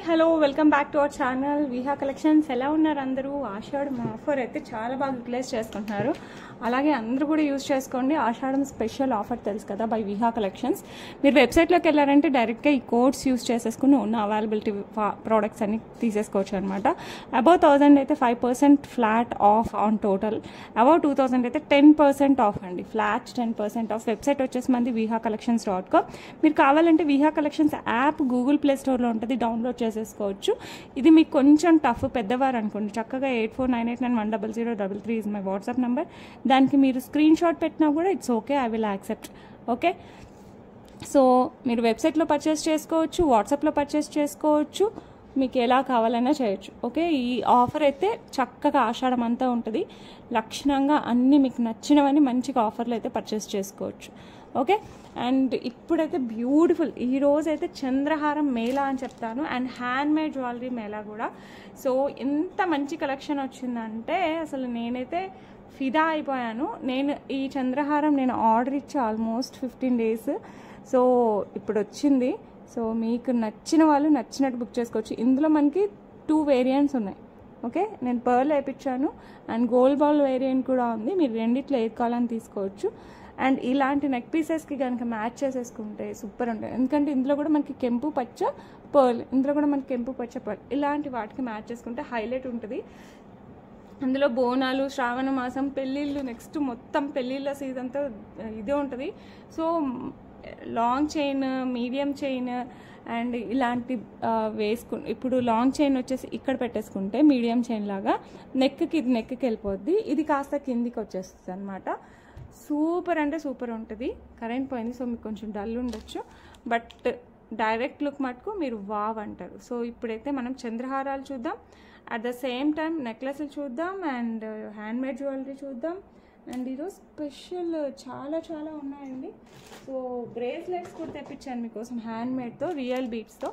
Hello welcome back to our channel Viha collections. ఎలా ఉన్నారు అందరూ? ఆషాఢం ఆఫర్ అయితే చాలా బాగా యూటిలైజ్ చేసుకుంటున్నారు. అలాగే అందరూ కూడా యూజ్ చేసుకోండి. ఆషాఢం స్పెషల్ ఆఫర్ తెలుసు కదా బై విహా కలెక్షన్స్. మీరు వెబ్సైట్లోకి వెళ్ళారంటే డైరెక్ట్గా ఈ కోడ్స్ యూజ్ చేసేసుకుని ఉన్న అవైలబిలిటీ ప్రోడక్ట్స్ అన్ని తీసేసుకోవచ్చు అనమాట. అబౌవ్ 1000 అయితే 5% flat of on total. Above 2000 అయితే 10% ఆఫ్ అండి. Flat 10% of. వెబ్సైట్ వచ్చేసి మంది vihacollections.com. మీరు కావాలంటే Viha collections app Google play స్టోర్లో ఉంటుంది, డౌన్లోడ్ చేసేసుకోవచ్చు. ఇది మీకు కొంచెం టఫ్ పెద్దవారు అనుకోండి, చక్కగా 8498910033 ఇస్ మై వాట్సాప్ నెంబర్. దానికి మీరు స్క్రీన్ షాట్ పెట్టినా కూడా it's okay, I will accept. Okay, so మీరు వెబ్సైట్లో పర్చేస్ చేసుకోవచ్చు, వాట్సాప్లో పర్చేస్ చేసుకోవచ్చు, మీకు ఎలా కావాలన్నా చేయొచ్చు. ఓకే, ఈ ఆఫర్ అయితే చక్కగా ఆషాఢం అంతా ఉంటుంది. లక్షణంగా అన్నీ మీకు నచ్చినవన్నీ మంచిగా ఆఫర్లు అయితే పర్చేస్ చేసుకోవచ్చు. ఓకే, అండ్ ఇప్పుడైతే బ్యూటిఫుల్, ఈరోజు అయితే చంద్రహారం మేళా అని చెప్తాను, అండ్ హ్యాండ్మేడ్ జ్యువెలరీ మేళా కూడా. సో ఎంత మంచి కలెక్షన్ వచ్చిందంటే అసలు నేనైతే ఫిదా అయిపోయాను. ఈ చంద్రహారం నేను ఆర్డర్ ఇచ్చి ఆల్మోస్ట్ 15 days. సో ఇప్పుడు వచ్చింది. సో మీకు నచ్చిన వాళ్ళు నచ్చినట్టు బుక్ చేసుకోవచ్చు. ఇందులో మనకి 2 వేరియంట్స్ ఉన్నాయి. ఓకే, నేను పర్ల్ వేయించాను అండ్ గోల్డ్ బాల్ వేరియంట్ కూడా ఉంది. మీరు రెండిట్లో ఏది కావాలని తీసుకోవచ్చు. అండ్ ఇలాంటి నెక్ పీసెస్కి కనుక మ్యాచ్ చేసేసుకుంటే సూపర్ ఉంటుంది. ఎందుకంటే ఇందులో కూడా మనకి కెంపు పచ్చ పర్ల్, ఇందులో కూడా మనకి కెంపు పచ్చ పర్ల్, ఇలాంటి వాటికి మ్యాచ్ చేసుకుంటే హైలైట్ ఉంటుంది. అందులో బోనాలు, శ్రావణ మాసం, పెళ్ళిళ్ళు, నెక్స్ట్ మొత్తం పెళ్ళిళ్ళ సీజన్తో ఇదే ఉంటుంది. So long chain, medium chain and ఇలాంటి ఇప్పుడు లాంగ్ చైన్ వచ్చేసి ఇక్కడ పెట్టేసుకుంటే మీడియం చైన్ లాగా ఇది నెక్కి వెళ్ళిపోద్ది. ఇది కాస్త కిందికి వచ్చేస్తుంది అనమాట. సూపర్ అంటే సూపర్ ఉంటుంది. కరెంట్ పోయింది సో మీకు కొంచెం డల్ ఉండొచ్చు, బట్ డైరెక్ట్ లుక్ మటుకు మీరు వావ్ అంటారు. సో ఇప్పుడైతే మనం చంద్రహారాలు చూద్దాం, అట్ ద సేమ్ టైం నెక్లెస్లు చూద్దాం, అండ్ హ్యాండ్మేడ్ జ్యువెలరీ చూద్దాం. అండ్ ఈరోజు స్పెషల్ చాలా చాలా ఉన్నాయండి. సో బ్రేస్లెట్స్ కూడా తెప్పించాను మీకోసం హ్యాండ్మేడ్తో, రియల్ బీట్స్తో.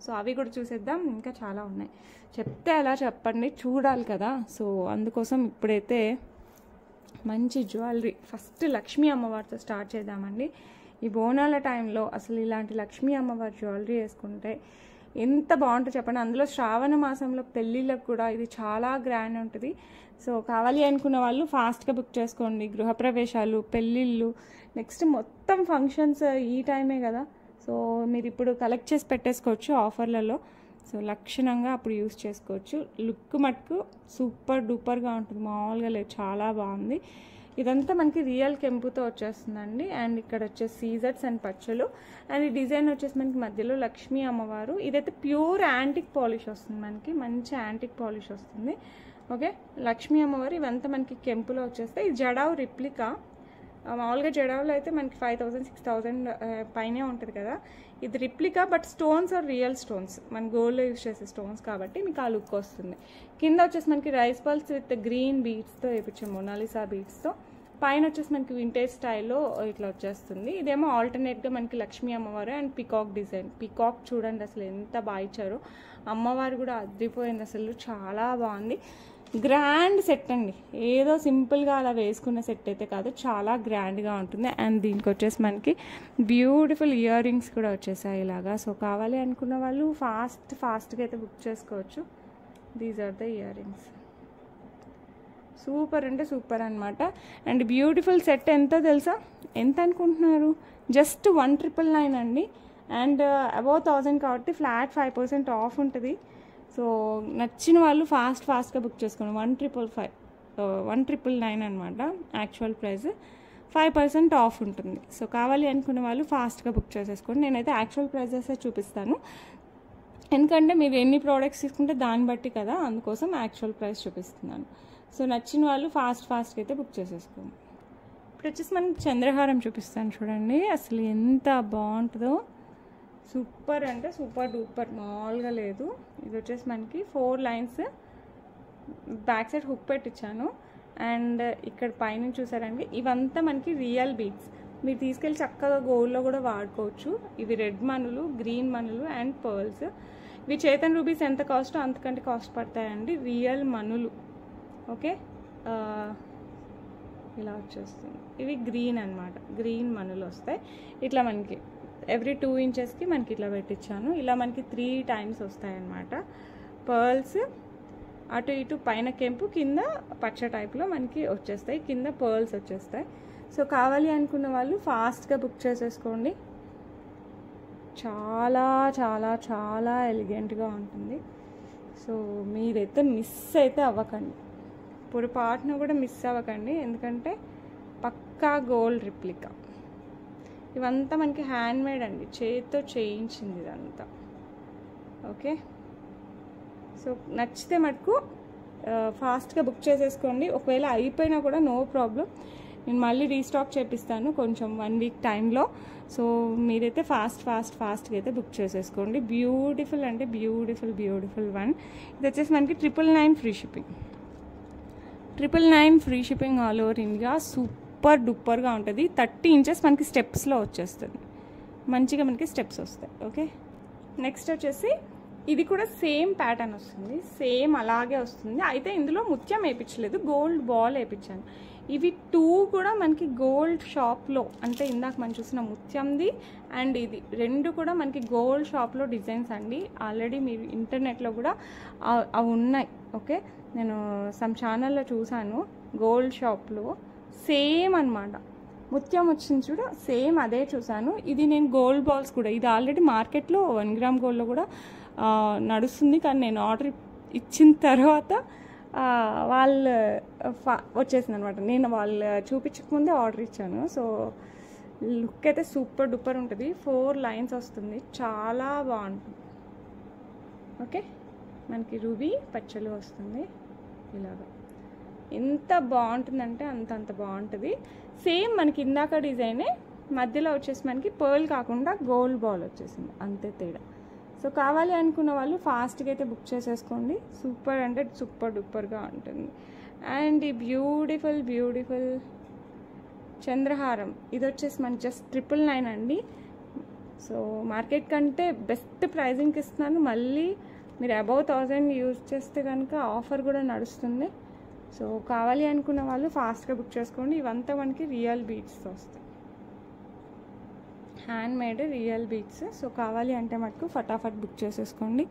సో అవి కూడా చూసేద్దాం. ఇంకా చాలా ఉన్నాయి, చెప్తే అలా చెప్పండి, చూడాలి కదా. సో అందుకోసం ఇప్పుడైతే మంచి జ్యువెలరీ ఫస్ట్ లక్ష్మీ అమ్మవారితో స్టార్ట్ చేద్దామండి. ఈ బోనాల టైంలో అసలు ఇలాంటి లక్ష్మీ అమ్మవారి జ్యువెలరీ వేసుకుంటే ఎంత బాగుంటుందో చెప్పండి. అందులో శ్రావణ మాసంలో పెళ్ళిళ్ళకు కూడా ఇది చాలా గ్రాండ్ ఉంటుంది. సో కావాలి అనుకున్న వాళ్ళు ఫాస్ట్గా బుక్ చేసుకోండి. గృహప్రవేశాలు, పెళ్ళిళ్ళు, నెక్స్ట్ మొత్తం ఫంక్షన్స్ ఈ టైమే కదా. సో మీరు ఇప్పుడు కలెక్ట్ చేసి పెట్టేసుకోవచ్చు ఆఫర్లలో. సో లక్షణంగా అప్పుడు యూస్ చేసుకోవచ్చు. లుక్ మటుకు సూపర్ డూపర్గా ఉంటుంది, మామూలుగా లేదు, చాలా బాగుంది. ఇదంతా మనకి రియల్ కెంపుతో వచ్చేస్తుందండి. అండ్ ఇక్కడ వచ్చేసి సీజర్స్ అండ్ పచ్చలు, అండ్ ఈ డిజైన్ వచ్చేసి మనకి మధ్యలో లక్ష్మీ అమ్మవారు. ఇదైతే ప్యూర్ యాంటిక్ పాలిష్ వస్తుంది, మనకి మంచి యాంటిక్ పాలిష్ వస్తుంది. ఓకే, లక్ష్మీ అమ్మవారు ఇవంతా మనకి కెంపులో వచ్చేస్తాయి. ఇది జడావు రిప్లికా. మామూలుగా జడావులో అయితే మనకి 5000 6000 పైనే ఉంటుంది కదా. ఇది replica, but stones are real stones, మన గోల్డ్లో యూజ్ చేసే స్టోన్స్ కాబట్టి మీకు ఆ లుక్ వస్తుంది. కింద వచ్చేసి మనకి రైస్ పల్స్ విత్ గ్రీన్ బీడ్స్తో వేయించాం, మొనాలిసా బీడ్స్తో. పైన వచ్చేసి మనకి వింటేజ్ స్టైల్లో ఇట్లా వచ్చేస్తుంది. ఇదేమో ఆల్టర్నేట్గా మనకి లక్ష్మీ అమ్మవారు అండ్ పికాక్ డిజైన్. పికాక్ చూడండి అసలు ఎంత బాగా ఇచ్చారో. అమ్మవారు కూడా అద్రిపోయింది, అసలు చాలా బాగుంది. గ్రాండ్ సెట్ అండి, ఏదో సింపుల్గా అలా వేసుకున్న సెట్ అయితే కాదు, చాలా గ్రాండ్గా ఉంటుంది. అండ్ దీనికి వచ్చేసి మనకి బ్యూటిఫుల్ ఇయర్ రింగ్స్ కూడా వచ్చేసాయి ఇలాగా. సో కావాలి అనుకున్న వాళ్ళు ఫాస్ట్గా అయితే బుక్ చేసుకోవచ్చు. These are the earrings. Super అంటే సూపర్ అనమాట. అండ్ బ్యూటిఫుల్ సెట్ ఎంతో తెలుసా? ఎంత అనుకుంటున్నారు? జస్ట్ 1999 అండి. అండ్ అబౌవ్ 1000 కాబట్టి ఫ్లాట్ 5% ఆఫ్ ఉంటుంది. సో నచ్చిన వాళ్ళు ఫాస్ట్గా బుక్ చేసుకోండి. 1999 అనమాట యాక్చువల్ ప్రైస్, 5% ఆఫ్ ఉంటుంది. సో కావాలి అనుకున్న వాళ్ళు ఫాస్ట్గా బుక్ చేసేసుకోండి. నేనైతే యాక్చువల్ ప్రైజెస్ చూపిస్తాను, ఎందుకంటే మీరు ఎన్ని ప్రోడక్ట్స్ తీసుకుంటే దాన్ని బట్టి కదా, అందుకోసం యాక్చువల్ ప్రైస్ చూపిస్తున్నాను. సో నచ్చిన వాళ్ళు ఫాస్ట్గా అయితే బుక్ చేసేసుకోండి. ఇప్పుడు వచ్చేసి మనకి చంద్రహారం చూపిస్తాను చూడండి, అసలు ఎంత బాగుంటుందో. సూపర్ అంటే సూపర్ డూపర్, మామూలుగా లేదు. ఇది వచ్చేసి మనకి 4 lines బ్యాక్ సైడ్ హుక్ పెట్టించాను. అండ్ ఇక్కడ పైన చూసారండి, ఇవంతా మనకి రియల్ బీడ్స్. మీరు తీసుకెళ్ళి చక్కగా గోల్డ్లో కూడా వాడుకోవచ్చు. ఇవి రెడ్ మనులు, గ్రీన్ మనులు అండ్ పర్ల్స్. ఇవి చేతన్ రూబీస్ ఎంత కాస్టో అంతకంటే కాస్ట్ పడతాయండి, రియల్ మనులు. ఓకే, ఇలా వచ్చేస్తుంది. ఇవి గ్రీన్ అనమాట, గ్రీన్ మనులు వస్తాయి. ఇట్లా మనకి ఎవ్రీ 2 ఇంచెస్కి మనకి ఇట్లా పెట్టించాను. ఇలా మనకి 3 టైమ్స్ వస్తాయన్నమాట. పర్ల్స్ అటు ఇటు పైన కెంపు, కింద పచ్చ టైప్లో మనకి వచ్చేస్తాయి, కింద పర్ల్స్ వచ్చేస్తాయి. సో కావాలి అనుకున్న వాళ్ళు ఫాస్ట్గా బుక్ చేసేసుకోండి. చాలా చాలా చాలా ఎలిగెంట్గా ఉంటుంది. సో మీరైతే మిస్ అయితే అవ్వకండి, పొరపాటున కూడా మిస్ అవ్వకండి, ఎందుకంటే పక్కా గోల్డ్ రిప్లికా. ఇవంతా మనకి హ్యాండ్మేడ్ అండి, చేతితో చేయించింది ఇదంతా. ఓకే, సో నచ్చితే మటుకు ఫాస్ట్గా బుక్ చేసేసుకోండి. ఒకవేళ అయిపోయినా కూడా నో ప్రాబ్లం, నేను మళ్ళీ రీస్టాక్ చేపిస్తాను కొంచెం 1 వీక్ టైంలో. సో మీరైతే ఫాస్ట్గా అయితే బుక్ చేసేసుకోండి. బ్యూటిఫుల్ అంటే బ్యూటిఫుల్ వన్. ఇది వచ్చేసి మనకి 999 free shipping. 999 free shipping all over India. Super డూపర్గా ఉంటుంది. 30 ఇంచెస్ మనకి స్టెప్స్లో వచ్చేస్తుంది, మంచిగా మనకి స్టెప్స్ వస్తాయి. ఓకే, నెక్స్ట్ వచ్చేసి ఇది కూడా సేమ్ ప్యాటర్న్ వస్తుంది, సేమ్ అలాగే వస్తుంది. అయితే ఇందులో ముత్యం వేయించలేదు, గోల్డ్ బాల్ వేయించాను. ఇవి 2 కూడా మనకి గోల్డ్ షాప్లో, అంటే ఇందాక మనం చూసిన ముత్యంది అండ్ ఇది 2 కూడా మనకి గోల్డ్ షాప్లో డిజైన్స్ అండి. ఆల్రెడీ మీరు ఇంటర్నెట్లో కూడా అవి ఉన్నాయి. ఓకే, నేను సమ్ ఛానల్లో చూసాను, గోల్డ్ షాప్లో సేమ్ అనమాట. ముత్యం వచ్చింది చూడ, సేమ్ అదే చూసాను. ఇది నేను గోల్డ్ బాల్స్ కూడా, ఇది ఆల్రెడీ మార్కెట్లో 1 గ్రామ్ గోల్డ్లో కూడా నడుస్తుంది. కానీ నేను ఆర్డర్ ఇచ్చిన తర్వాత వాళ్ళు వచ్చేసింది అనమాట. నేను వాళ్ళు చూపించకముందే ఆర్డర్ ఇచ్చాను. సో లుక్ అయితే సూపర్ డూపర్ ఉంటుంది. 4 లైన్స్ వస్తుంది, చాలా బాగుంటుంది. ఓకే, మనకి రూబీ పచ్చలు వస్తుంది ఇలాగా. ఎంత బాగుంటుందంటే అంత బాగుంటుంది. సేమ్ మనకి ఇందాక డిజైనే, మధ్యలో వచ్చేసి మనకి పర్ల్ కాకుండా గోల్డ్ బాల్ వచ్చేసింది, అంతే తేడా. సో కావాలి అనుకున్న వాళ్ళు ఫాస్ట్గా అయితే బుక్ చేసేసుకోండి. సూపర్ అంటే సూపర్ డూపర్గా ఉంటుంది. అండ్ ఈ బ్యూటిఫుల్ చంద్రహారం, ఇది వచ్చేసి మనకి జస్ట్ 999 అండి. సో మార్కెట్ కంటే బెస్ట్ ప్రైజింగ్కి ఇస్తున్నాను. మళ్ళీ మీరు అబౌవ్ 1000 యూజ్ చేస్తే కనుక ఆఫర్ కూడా నడుస్తుంది. సో కావాలి అనుకున్న వాళ్ళు ఫాస్ట్గా బుక్ చేసుకోండి. ఇవంతా మనకి రియల్ బీడ్స్తో వస్తాయి, హ్యాండ్మేడ్ రియల్ బీడ్స్. సో కావాలి అంటే మటుకు ఫటాఫట్ బుక్ చేసేసుకోండి.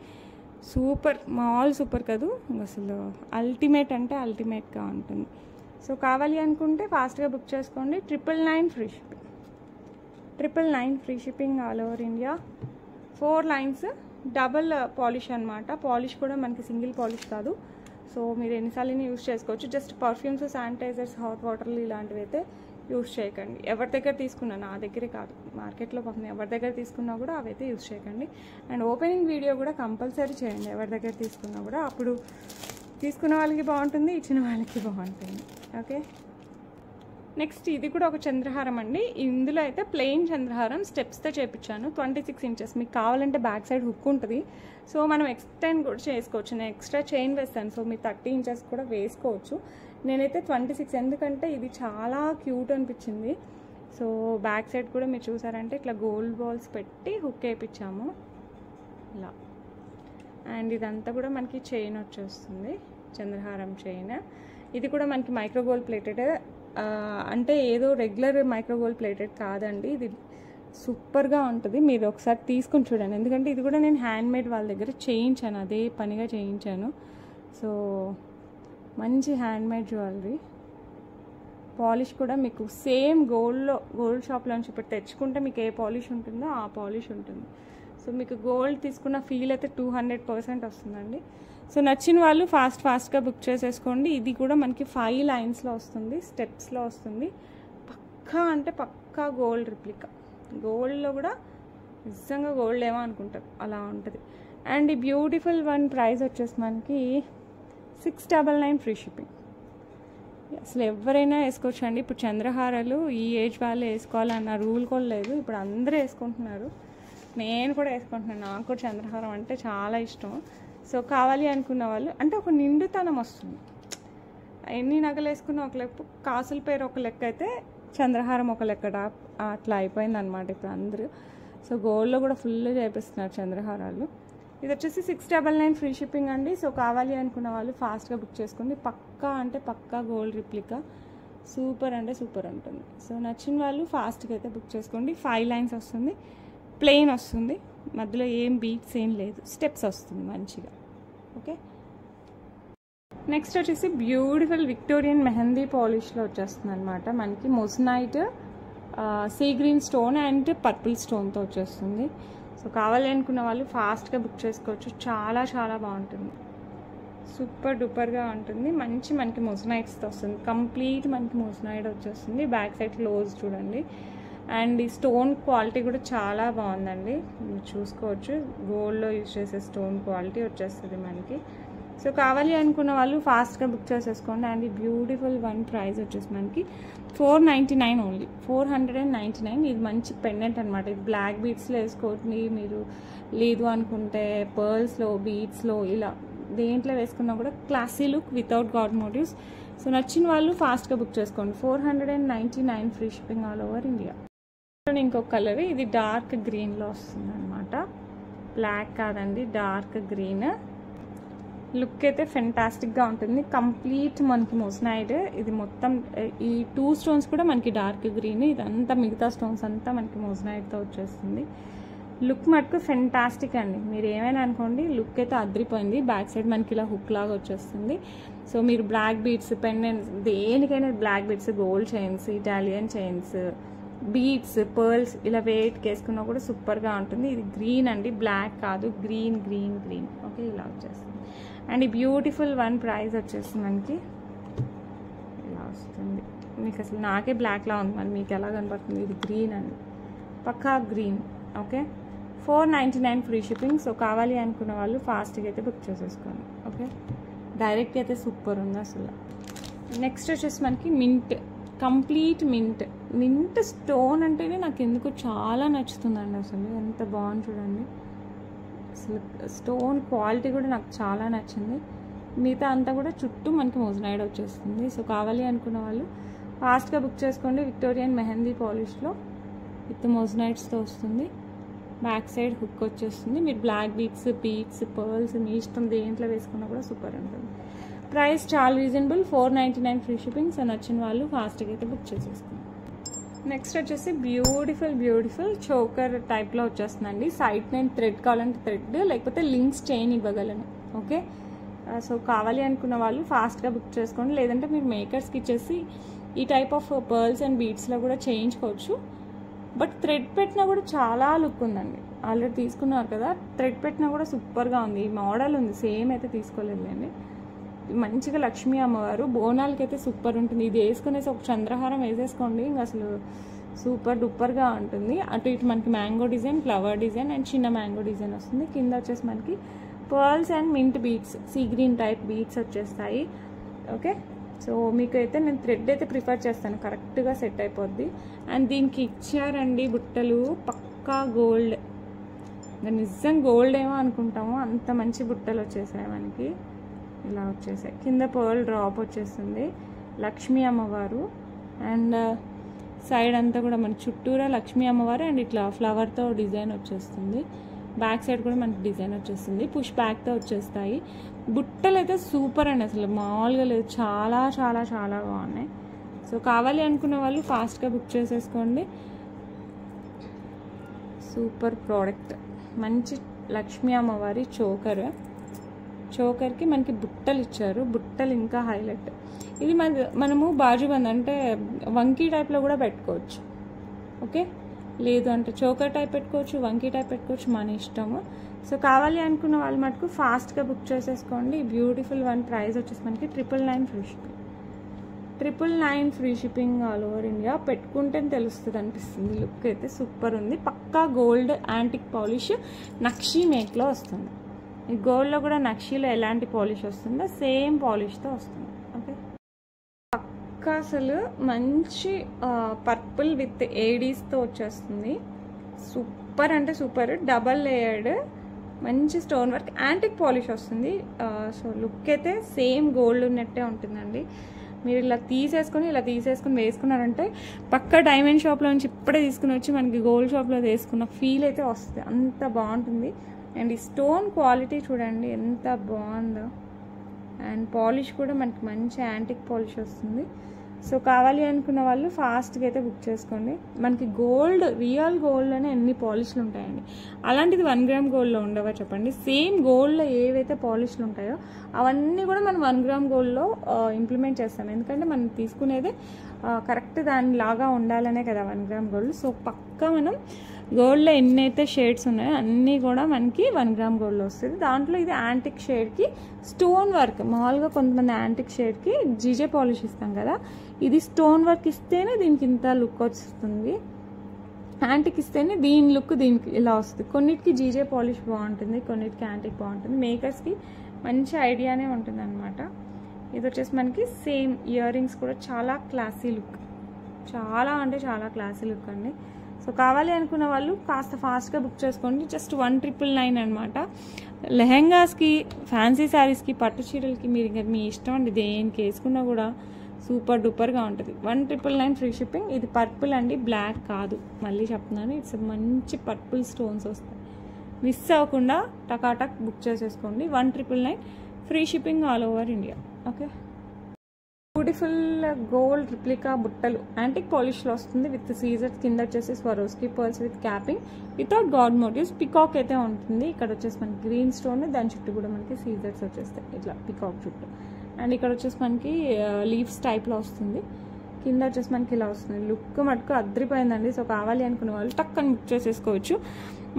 సూపర్, మాల్ సూపర్ కాదు అసలు, అల్టిమేట్ అంటే అల్టిమేట్గా ఉంటుంది. సో కావాలి అనుకుంటే ఫాస్ట్గా బుక్ చేసుకోండి. 999 free shipping. 999 free shipping all over India. 4 lines, double polish అనమాట. పాలిష్ కూడా మనకి సింగిల్ పాలిష్ కాదు. సో మీరు ఎన్నిసార్లు యూజ్ చేసుకోవచ్చు. జస్ట్ పర్ఫ్యూమ్స్, శానిటైజర్స్, హాట్ వాటర్లు ఇలాంటివి అయితే యూజ్ చేయకండి. ఎవరి దగ్గర తీసుకున్నా, నా దగ్గరే కాదు, మార్కెట్లో పాపం ఎవరి దగ్గర తీసుకున్నా కూడా అవైతే యూజ్ చేయకండి. అండ్ ఓపెనింగ్ వీడియో కూడా కంపల్సరీ చేయండి ఎవరి దగ్గర తీసుకున్నా కూడా. అప్పుడు తీసుకున్న వాళ్ళకి బాగుంటుంది, ఇచ్చిన వాళ్ళకి బాగుంటుంది. ఓకే, నెక్స్ట్ ఇది కూడా ఒక చంద్రహారం అండి. ఇందులో అయితే ప్లెయిన్ చంద్రహారం స్టెప్స్తో చేయించాను. 26 ఇంచెస్. మీకు కావాలంటే బ్యాక్ సైడ్ హుక్ ఉంటుంది, సో మనం ఎక్స్టెండ్ కూడా చేసుకోవచ్చు. నేను ఎక్స్ట్రా చైన్ వేస్తాను, సో మీరు 30 ఇంచెస్ కూడా వేసుకోవచ్చు. నేనైతే 26, ఎందుకంటే ఇది చాలా క్యూట్ అనిపించింది. సో బ్యాక్ సైడ్ కూడా మీరు చూసారంటే ఇట్లా గోల్డ్ బాల్స్ పెట్టి హుక్ వేయించాము ఇలా. అండ్ ఇదంతా కూడా మనకి చైన్ వచ్చేస్తుంది, చంద్రహారం చైన్. ఇది కూడా మనకి మైక్రో గోల్డ్ ప్లేటెడ్, అంటే ఏదో రెగ్యులర్ మైక్రో గోల్డ్ ప్లేటెడ్ కాదండి. ఇది సూపర్గా ఉంటుంది, మీరు ఒకసారి తీసుకొని చూడండి. ఎందుకంటే ఇది కూడా నేను హ్యాండ్మేడ్ వాళ్ళ దగ్గర చేయించాను, అదే పనిగా చేయించాను. సో మంచి హ్యాండ్మేడ్ జ్యువెలరీ. పాలిష్ కూడా మీకు సేమ్ గోల్డ్ షాప్లోంచి ఇప్పుడు తెచ్చుకుంటే మీకు ఏ పాలిష్ ఉంటుందో ఆ పాలిష్ ఉంటుంది. సో మీకు గోల్డ్ తీసుకున్న ఫీల్ అయితే 200% వస్తుందండి. సో నచ్చిన వాళ్ళు ఫాస్ట్గా బుక్ చేసేసుకోండి. ఇది కూడా మనకి 5 లైన్స్లో వస్తుంది, స్టెప్స్లో వస్తుంది. పక్కా అంటే పక్కా గోల్డ్ రిప్లికా. గోల్డ్లో కూడా నిజంగా గోల్డ్ ఏమో అనుకుంటారు, అలా ఉంటుంది. అండ్ ఈ బ్యూటిఫుల్ వన్ ప్రైస్ వచ్చేసి మనకి 699 ఫ్రీ షిప్పింగ్. అసలు ఎవరైనా వేసుకోవచ్చు అండి. ఇప్పుడు చంద్రహారాలు ఈ ఏజ్ వాళ్ళు వేసుకోవాలన్న రూల్ కూడా లేదు, ఇప్పుడు అందరూ వేసుకుంటున్నారు. నేను కూడా వేసుకుంటున్నాను, నాకు కూడా చంద్రహారం అంటే చాలా ఇష్టం. సో కావాలి అనుకున్న వాళ్ళు, అంటే ఒక నిండుతనం వస్తుంది. ఎన్ని నగలు వేసుకున్న ఒక లెక్క, కాసుల పేరు ఒక లెక్క అయితే చంద్రహారం ఒక లెక్క, అట్లా అయిపోయింది అనమాట ఇప్పుడు అందరూ. సో గోల్డ్లో కూడా ఫుల్ చేపిస్తున్నారు చంద్రహారాలు. ఇది వచ్చేసి 699 ఫ్రీ షిప్పింగ్ అండి. సో కావాలి అనుకున్న వాళ్ళు ఫాస్ట్గా బుక్ చేసుకోండి. పక్కా అంటే పక్కా గోల్డ్ రిప్లికా, సూపర్ అంటే సూపర్ ఉంటుంది. సో నచ్చిన వాళ్ళు ఫాస్ట్గా అయితే బుక్ చేసుకోండి. 5 లైన్స్ వస్తుంది, ప్లెయిన్ వస్తుంది, మధ్యలో ఏం బీట్స్ ఏం లేదు, స్టెప్స్ వస్తుంది మంచిగా. ఓకే, నెక్స్ట్ వచ్చేసి బ్యూటిఫుల్ విక్టోరియన్ మెహందీ పాలిష్లో వచ్చేస్తుంది అనమాట. మనకి moissanite, sea green stone and purple స్టోన్తో వచ్చేస్తుంది. సో కావాలి అనుకున్న వాళ్ళు ఫాస్ట్గా బుక్ చేసుకోవచ్చు. చాలా చాలా బాగుంటుంది, సూపర్ డూపర్గా ఉంటుంది. మనకి మొజనైట్స్తో వస్తుంది, కంప్లీట్ మనకి మొజనైట్ వచ్చేస్తుంది. బ్యాక్ సైడ్ క్లోజ్ చూడండి. అండ్ ఈ స్టోన్ క్వాలిటీ కూడా చాలా బాగుందండి, మీరు చూసుకోవచ్చు. గోల్డ్లో యూజ్ చేసే స్టోన్ క్వాలిటీ వచ్చేస్తుంది మనకి. సో కావాలి అనుకున్న వాళ్ళు ఫాస్ట్గా బుక్ చేసేసుకోండి. అండ్ ఈ బ్యూటిఫుల్ వన్ ప్రైస్ వచ్చేసి మనకి 499 ఓన్లీ, 499. ఇది మంచి పెండెంట్ అనమాట. ఇది బ్లాక్ బీడ్స్లో వేసుకోండి మీరు, లేదు అనుకుంటే పర్ల్స్లో, బీడ్స్లో, ఇలా దేంట్లో వేసుకున్నా కూడా classy look without god motifs. So నచ్చిన వాళ్ళు ఫాస్ట్గా బుక్ చేసుకోండి. 499 free shipping all over India. ఇంకొక కలర్, ఇది డార్క్ గ్రీన్లో వస్తుంది అనమాట. బ్లాక్ కాదండి, డార్క్ గ్రీన్. లుక్ అయితే ఫెంటాస్టిక్గా ఉంటుంది. కంప్లీట్ మనకి మొజనైట్. ఇది మొత్తం ఈ 2 స్టోన్స్ కూడా మనకి డార్క్ గ్రీన్, ఇదంతా మిగతా స్టోన్స్ అంతా మనకి మొజనైట్తో వచ్చేస్తుంది. లుక్ మటుకు ఫెంటాస్టిక్ అండి. మీరు ఏమైనా అనుకోండి, లుక్ అయితే అద్రిపోయింది. బ్యాక్ సైడ్ మనకి ఇలా హుక్ లాగా వచ్చేస్తుంది. సో మీరు బ్లాక్ బీడ్స్, పెండెంట్స్, దేనికైనా black beads, gold chains, Italian chains, beads, pearls ఇలా వెయిట్కి వేసుకున్నా కూడా సూపర్గా ఉంటుంది. ఇది గ్రీన్ అండి, బ్లాక్ కాదు, గ్రీన్ గ్రీన్ గ్రీన్. ఓకే, ఇలా వచ్చేస్తుంది. అండ్ ఈ బ్యూటిఫుల్ వన్ ప్రైస్ వచ్చేసి మనకి ఇలా వస్తుంది. మీకు అసలు నాకే బ్లాక్లా ఉంది, మరి మీకు ఎలా కనపడుతుంది? ఇది గ్రీన్ అండి, పక్కా green. Okay, 499 free shipping. So కావాలి అనుకున్న వాళ్ళు ఫాస్ట్గా అయితే బుక్ చేసేసుకోండి. ఓకే, డైరెక్ట్ అయితే సూపర్ ఉంది అసలు. నెక్స్ట్ వచ్చేసి మనకి మింట్, కంప్లీట్ మింట్ స్టోన్ అంటేనే నాకు ఎందుకు చాలా నచ్చుతుందండి. అసలు ఎంత బాగుంది చూడండి. అసలు స్టోన్ క్వాలిటీ కూడా నాకు చాలా నచ్చింది. మిగతా అంతా కూడా చుట్టూ మనకి మొజనైట్ వచ్చేస్తుంది. సో కావాలి అనుకున్న వాళ్ళు ఫాస్ట్గా బుక్ చేసుకోండి. విక్టోరియన్ మెహందీ పాలిష్లో విత్ మొజనైట్స్తో వస్తుంది. బ్యాక్ సైడ్ హుక్ వచ్చేస్తుంది. మీరు బ్లాక్ బీడ్స్, పర్ల్స్ మీ ఇష్టం దేంట్లో వేసుకున్నా కూడా సూపర్ ఉంటుంది. ప్రైస్ చాలా రీజనబుల్, 499 ఫ్రీ షిప్పింగ్. సో నచ్చిన వాళ్ళు ఫాస్ట్గా అయితే బుక్ చేసేసుకోండి. నెక్స్ట్ వచ్చేసి బ్యూటిఫుల్ చోకర్ టైప్లో వచ్చేస్తుందండి. సైడ్ నేను థ్రెడ్ కావాలంటే థ్రెడ్, లేకపోతే లింక్స్ చైన్ ఇవ్వగలను. ఓకే, సో కావాలి అనుకున్న వాళ్ళు ఫాస్ట్గా బుక్ చేసుకోండి. లేదంటే మీరు మేకర్స్కి ఇచ్చేసి ఈ టైప్ ఆఫ్ పర్ల్స్ అండ్ బీడ్స్లో కూడా చేయించుకోవచ్చు. బట్ థ్రెడ్ పెట్టినా కూడా చాలా లుక్ ఉందండి. ఆల్రెడీ తీసుకున్నారు కదా, థ్రెడ్ పెట్టినా కూడా సూపర్గా ఉంది. ఈ మోడల్ ఉంది, సేమ్ అయితే తీసుకోలేదండి. మంచిగా లక్ష్మీ అమ్మవారు, బోనాలకి అయితే సూపర్ ఉంటుంది. ఇది వేసుకునేసి ఒక చంద్రహారం వేసేసుకోండి, ఇంకా అసలు సూపర్ డూపర్గా ఉంటుంది. అటు ఇటు మనకి mango design, flower design and చిన్న మ్యాంగో డిజైన్ వస్తుంది. కింద వచ్చేసి మనకి pearls and mint beads, sea green type beads వచ్చేస్తాయి. ఓకే, సో మీకు అయితే నేను థ్రెడ్ అయితే ప్రిఫర్ చేస్తాను, కరెక్ట్గా సెట్ అయిపోద్ది. అండ్ దీనికి ఇచ్చారండి బుట్టలు, పక్కా గోల్డ్, నిజం గోల్డ్ ఏమో అనుకుంటాము, అంత మంచి బుట్టలు వచ్చేసాయి మనకి. ఇలా వచ్చేసాయి. కింద పర్ల్ డ్రాప్ వచ్చేస్తుంది, లక్ష్మీ అమ్మవారు. అండ్ సైడ్ అంతా కూడా మన చుట్టూరా లక్ష్మీ అమ్మవారు అండ్ ఇట్లా ఫ్లవర్తో డిజైన్ వచ్చేస్తుంది. బ్యాక్ సైడ్ కూడా మనకి డిజైన్ వచ్చేస్తుంది, పుష్ బ్యాక్తో వచ్చేస్తాయి. బుట్టలు అయితే సూపర్ అండి, అసలు మామూలుగా లేదు, చాలా చాలా చాలా బాగున్నాయి. సో కావాలి అనుకున్న వాళ్ళు ఫాస్ట్గా బుక్ చేసేసుకోండి. సూపర్ ప్రోడక్ట్, మంచి లక్ష్మీ అమ్మవారి చోకర్కి మనకి బుట్టలు ఇచ్చారు. బుట్టలు ఇంకా హైలైట్. ఇది మనము బాజుబంద్ అంటే వంకీ టైప్లో కూడా పెట్టుకోవచ్చు. ఓకే, లేదు అంటే చోకర్ టైప్ పెట్టుకోవచ్చు, వంకీ టైప్ పెట్టుకోవచ్చు, మన ఇష్టము. సో కావాలి అనుకున్న వాళ్ళు మటుకు ఫాస్ట్గా బుక్ చేసేసుకోండి. బ్యూటిఫుల్ వన్ ప్రైస్ వచ్చేసి మనకి 999 free shipping. 999 free shipping all over India. పెట్టుకుంటే తెలుస్తుంది అనిపిస్తుంది. లుక్ అయితే సూపర్ ఉంది. పక్కా గోల్డ్ యాంటిక్ పాలిష్ నక్షీ మేక్లో వస్తుంది. ఈ గోల్డ్లో కూడా నక్షీలో ఎలాంటి పాలిష్ వస్తుందో సేమ్ పాలిష్తో వస్తుంది. ఓకే, పక్కా అసలు మంచి పర్పుల్ విత్ ఏడీస్తో వచ్చేస్తుంది. సూపర్ అంటే సూపర్, డబల్ లేయర్డ్ మంచి స్టోన్ వర్క్ యాంటిక్ పాలిష్ వస్తుంది. సో లుక్ అయితే సేమ్ గోల్డ్ ఉన్నట్టే ఉంటుందండి. మీరు ఇలా తీసేసుకొని వేసుకున్నారంటే పక్క డైమండ్ షాప్లో నుంచి ఇప్పుడే తీసుకుని వచ్చి మనకి గోల్డ్ షాప్లో వేసుకున్న ఫీల్ అయితే వస్తుంది, అంత బాగుంటుంది. అండ్ ఈ స్టోన్ క్వాలిటీ చూడండి ఎంత బాగుందో. అండ్ పాలిష్ కూడా మనకి మంచి యాంటిక్ పాలిష్ వస్తుంది. సో కావాలి అనుకున్న వాళ్ళు ఫాస్ట్గా అయితే బుక్ చేసుకోండి. మనకి గోల్డ్, రియల్ గోల్డ్లోనే ఎన్ని పాలిష్లు ఉంటాయండి. అలాంటిది 1 గ్రామ్ గోల్డ్లో ఉండవా చెప్పండి. సేమ్ గోల్డ్లో ఏవైతే పాలిష్లు ఉంటాయో అవన్నీ కూడా మనం 1 గ్రామ్ గోల్డ్లో ఇంప్లిమెంట్ చేస్తాం. ఎందుకంటే మనం తీసుకునేది కరెక్ట్ దానిలాగా ఉండాలనే కదా 1 గ్రామ్ గోల్డ్. సో పక్కా మనం గోల్డ్లో ఎన్నైతే షేడ్స్ ఉన్నాయో అన్నీ కూడా మనకి 1 గ్రామ్ గోల్డ్లో వస్తుంది. దాంట్లో ఇది యాంటిక్ షేడ్కి స్టోన్ వర్క్, మామూలుగా కొంతమంది యాంటిక్ షేడ్కి జీజే పాలిష్ ఇస్తాం కదా, ఇది స్టోన్ వర్క్ ఇస్తేనే దీనికి ఇంత లుక్ వస్తుంది. యాంటిక్ ఇస్తేనే దీని లుక్ దీనికి ఇలా వస్తుంది. కొన్నిటికి జీజే పాలిష్ బాగుంటుంది, కొన్నిటికి యాంటిక్ బాగుంటుంది. మేకర్స్కి మంచి ఐడియానే ఉంటుంది అనమాట. ఇది వచ్చేసి మనకి సేమ్ ఇయర్ రింగ్స్ కూడా చాలా క్లాసీ లుక్, చాలా అంటే చాలా క్లాసీ లుక్ అండి. సో కావాలి అనుకున్న వాళ్ళు కాస్త ఫాస్ట్గా బుక్ చేసుకోండి. జస్ట్ 1999 అనమాట. లెహెంగాస్కి, ఫ్యాన్సీ శారీస్కి, పట్టు చీరలకి మీరు ఇంకా మీ ఇష్టం అండి, దేనికి వేసుకున్నా కూడా సూపర్ డూపర్గా ఉంటుంది. 1999 ఫ్రీ షిప్పింగ్. ఇది పర్పుల్ అండి, బ్లాక్ కాదు, మళ్ళీ చెప్తున్నాను. ఇట్స్ మంచి పర్పుల్ స్టోన్స్ వస్తాయి. మిస్ అవ్వకుండా టకాటక్ బుక్ చేసేసుకోండి. 1999 free shipping all over India. Okay, beautiful gold replica బుట్టలు యాంటిక్ పాలిష్లో వస్తుంది విత్ సీజర్స్. కింద వచ్చేసి Swarovski pearls with capping without god motifs. Peacock అయితే ఉంటుంది. ఇక్కడ వచ్చేసి మనకి గ్రీన్ స్టోన్, దాని చుట్టూ కూడా మనకి సీజర్స్ వచ్చేస్తాయి ఇట్లా పికాక్ చుట్టూ. అండ్ ఇక్కడ వచ్చేసి మనకి లీవ్స్ టైప్లో వస్తుంది. కింద వచ్చేసి మనకి ఇలా వస్తుంది. లుక్ మటుకు అద్రిపోయిందండి. సో కావాలి అనుకునే వాళ్ళు టక్కని బుక్ చేసేసుకోవచ్చు.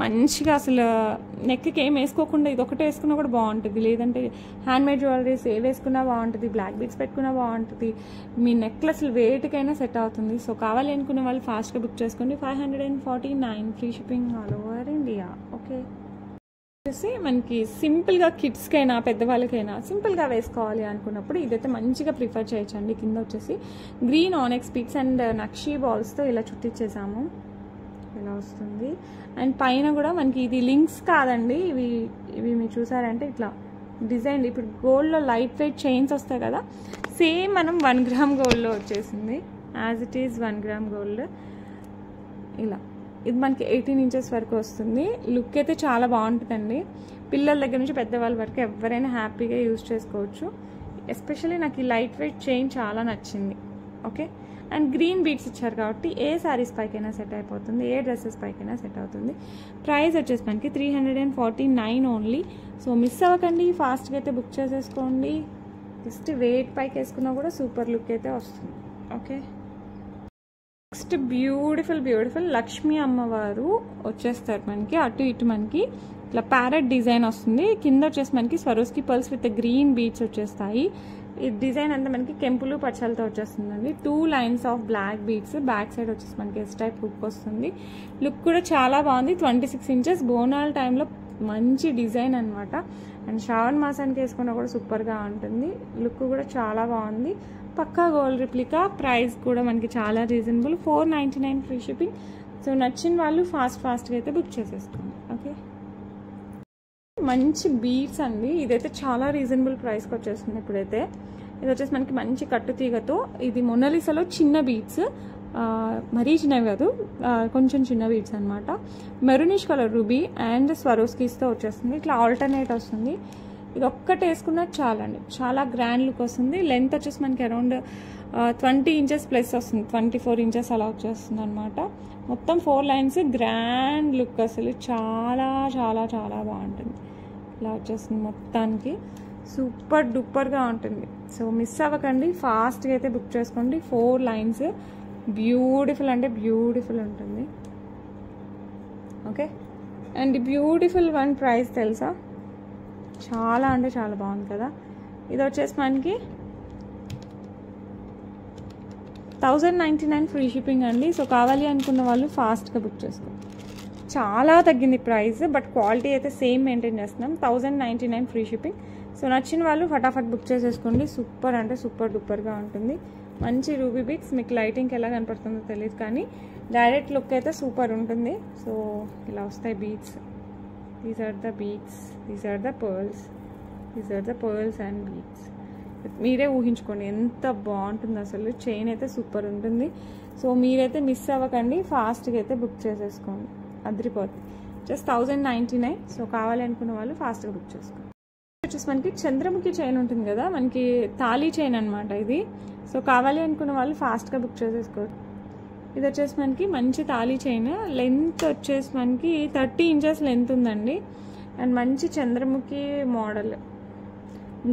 మంచిగా అసలు నెక్కి ఏం వేసుకోకుండా ఇది ఒకటే వేసుకున్నా కూడా బాగుంటుంది. లేదంటే హ్యాండ్మేడ్ జ్యువెలరీస్ ఏ వేసుకున్నా బాగుంటుంది, బ్లాక్ బీడ్స్ పెట్టుకున్నా బాగుంటుంది. మీ నెక్లెస్ వెయిట్కైనా సెట్ అవుతుంది. సో కావాలి అనుకునే వాళ్ళు ఫాస్ట్గా బుక్ చేసుకోండి. 549 free shipping all over India. Okay, వచ్చేసి మనకి సింపుల్గా కిడ్స్కైనా పెద్దవాళ్ళకైనా సింపుల్గా వేసుకోవాలి అనుకున్నప్పుడు ఇదైతే మంచిగా ప్రిఫర్ చేయొచ్చండి. కింద వచ్చేసి గ్రీన్ ఆనెక్స్ పీక్స్ అండ్ నక్షీ బాల్స్తో ఇలా చుట్టించేసాము, ఇలా వస్తుంది. అండ్ పైన కూడా మనకి ఇది లింక్స్ కాదండి, ఇవి మీరు చూసారంటే ఇట్లా డిజైన్. ఇప్పుడు గోల్డ్లో లైట్ వెయిట్ చైన్స్ వస్తాయి కదా, సేమ్ మనం 1 గ్రామ్ గోల్డ్లో వచ్చేసింది. As it is 1 gram gold. ఇలా ఇది మనకి 18 ఇంచెస్ వరకు వస్తుంది. లుక్ అయితే చాలా బాగుంటుందండి. పిల్లల దగ్గర నుంచి పెద్దవాళ్ళ వరకు ఎవరైనా హ్యాపీగా యూజ్ చేసుకోవచ్చు. ఎస్పెషల్లీ నాకు ఈ లైట్ వెయిట్ చైన్ చాలా నచ్చింది. ఓకే, అండ్ గ్రీన్ బీడ్స్ ఇచ్చారు కాబట్టి ఏ శారీస్ పైకైనా సెట్ అయిపోతుంది, ఏ డ్రెస్సెస్ పైకైనా సెట్ అవుతుంది. ప్రైస్ వచ్చేసి మనకి 349 ఓన్లీ. సో మిస్ అవ్వకండి, ఫాస్ట్గా అయితే బుక్ చేసేసుకోండి. జస్ట్ వెయిట్ పైకి వేసుకున్నా కూడా సూపర్ లుక్ అయితే వస్తుంది. ఓకే, నెక్స్ట్ బ్యూటిఫుల్ లక్ష్మీ అమ్మవారు వచ్చేస్తారు మనకి. అటు ఇటు మనకి ఇట్లా ప్యారెట్ డిజైన్ వస్తుంది. కింద వచ్చేసి మనకి Swarovski pearls with green beads వచ్చేస్తాయి. ఈ డిజైన్ అంతా మనకి కెంపులు పచ్చలతో వచ్చేస్తుందండి. 2 lines of black beads. Back side వచ్చేసి మనకి ఎస్ టైప్ లుక్ వస్తుంది. లుక్ కూడా చాలా బాగుంది. 26 ఇంచెస్ బోనాల టైంలో మంచి డిజైన్ అనమాట. అండ్ శ్రావణ మాసానికి వేసుకున్నా కూడా సూపర్గా ఉంటుంది. లుక్ కూడా చాలా బాగుంది. పక్కా గోల్డ్ రిప్లికా. ప్రైస్ కూడా మనకి చాలా రీజనబుల్, 499 ఫ్రీ షిప్పింగ్. సో నచ్చిన వాళ్ళు ఫాస్ట్గా అయితే బుక్ చేసేసుకోండి. ఓకే, మంచి బీడ్స్ అండి. ఇదైతే చాలా రీజనబుల్ ప్రైస్కి వచ్చేస్తుంది. ఇప్పుడైతే ఇది వచ్చేసి మనకి మంచి కట్టు తీగతో, ఇది మొనాలిసాలో చిన్న బీడ్స్, మరీ చిన్నవి కాదు, కొంచెం చిన్న బీడ్స్ అనమాట. మెరూనిష్ కలర్ రూబీ అండ్ స్వరోస్కీస్తో వచ్చేస్తుంది. ఇట్లా ఆల్టర్నేట్ వస్తుంది. ఇది ఒక్కటి వేసుకున్నా చాలండి, చాలా గ్రాండ్ లుక్ వస్తుంది. లెంత్ వచ్చేసి మనకి అరౌండ్ 20 ఇంచెస్ ప్లస్ వస్తుంది, 24 ఇంచెస్ అలా వచ్చేస్తుంది అనమాట. మొత్తం 4 లైన్స్, గ్రాండ్ లుక్, అసలు చాలా చాలా చాలా బాగుంటుంది. ఇలా వచ్చేస్తుంది మొత్తానికి, సూపర్ డూపర్గా ఉంటుంది. సో మిస్ అవ్వకండి, ఫాస్ట్గా అయితే బుక్ చేసుకోండి. 4 లైన్స్, బ్యూటిఫుల్ అంటే బ్యూటిఫుల్ ఉంటుంది. Okay, and beautiful one price తెలుసా, చాలా అంటే చాలా బాగుంది కదా. ఇది వచ్చేసి మనకి 1099 ఫ్రీ షిప్పింగ్ అండి. సో కావాలి అనుకున్న వాళ్ళు ఫాస్ట్గా బుక్ చేసుకోండి. చాలా తగ్గింది ప్రైస్, బట్ క్వాలిటీ అయితే సేమ్ మెయింటైన్ చేస్తున్నాం. 1099 ఫ్రీ షిప్పింగ్. సో నచ్చిన వాళ్ళు ఫటాఫట్ బుక్ చేసేసుకోండి. సూపర్ అంటే సూపర్ డూపర్గా ఉంటుంది. మంచి రూబీ బీడ్స్. మీకు లైటింగ్కి ఎలా కనపడుతుందో తెలియదు కానీ డైరెక్ట్ లుక్ అయితే సూపర్ ఉంటుంది. సో ఇలా వస్తాయి beads. These are the beads, these are the pearls, these are the pearls and beads. మీరే ఊహించుకోండి ఎంత బాగుంటుంది అసలు. చైన్ అయితే సూపర్ ఉంటుంది. సో మీరైతే మిస్ అవ్వకండి, ఫాస్ట్గా అయితే బుక్ చేసేసుకోండి. అదిరిపోతుంది. జస్ట్ 1099. సో కావాలి అనుకున్న వాళ్ళు ఫాస్ట్గా బుక్ చేసుకోండి. వచ్చేసి మనకి చంద్రముఖి చైన్ ఉంటుంది కదా, మనకి తాళీ చైన్ అనమాట ఇది. సో కావాలి అనుకున్న వాళ్ళు ఫాస్ట్గా బుక్ చేసేసుకోవచ్చు. ఇది వచ్చేసి మనకి మంచి తాళీ చైన్, లెంత్ వచ్చేసి మనకి 30 ఇంచెస్ లెంత్ ఉందండి. అండ్ మంచి చంద్రముఖి మోడల్,